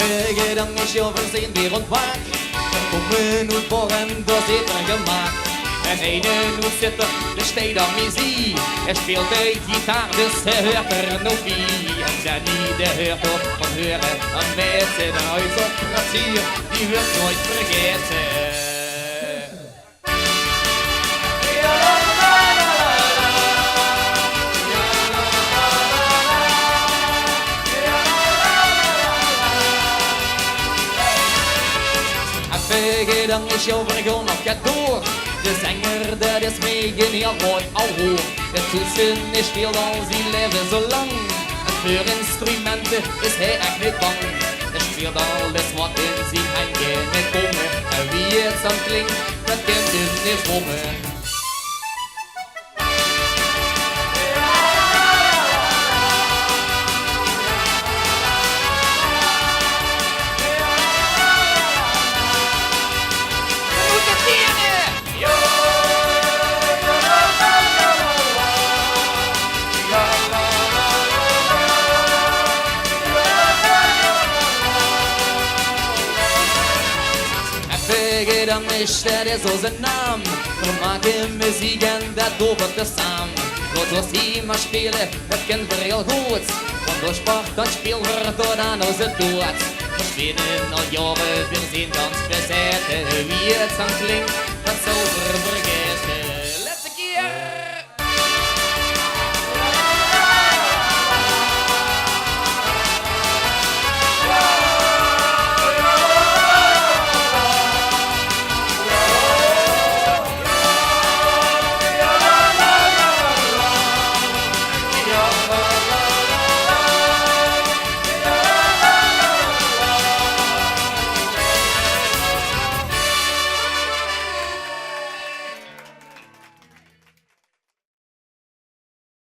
Tegen dan is je verzin weer ontwaakt. Komen uit boren, daar zit er gemaakt. En ene moet zitten, de steed aan muziek. Hij speelt de gitaar, dus hij hoort er nog wie. En Danny, de hoort op van horen. En met zijn huis op kwartier, die wordt nooit vergeten. Tegen dan is jouw vergon nog gaat door. De zanger dat is megen heel mooi al hoor. De toetsen is veel als die leven zo lang. En voor instrumenten is hij echt niet bang. Hij speelt alles wat in zijn handen komen. En wie het zo klinkt, dat kent dus niet komen. Dan is dat is onze naam. We maken muziek en dat over te samen. Laat ons hier maar spelen, dat kennen we heel goed. Want door sport dan spelen we tot aan onze dood. We spelen al jaren, we zijn dans bezeten. Wie het dan klinkt, dat zal we vergeten.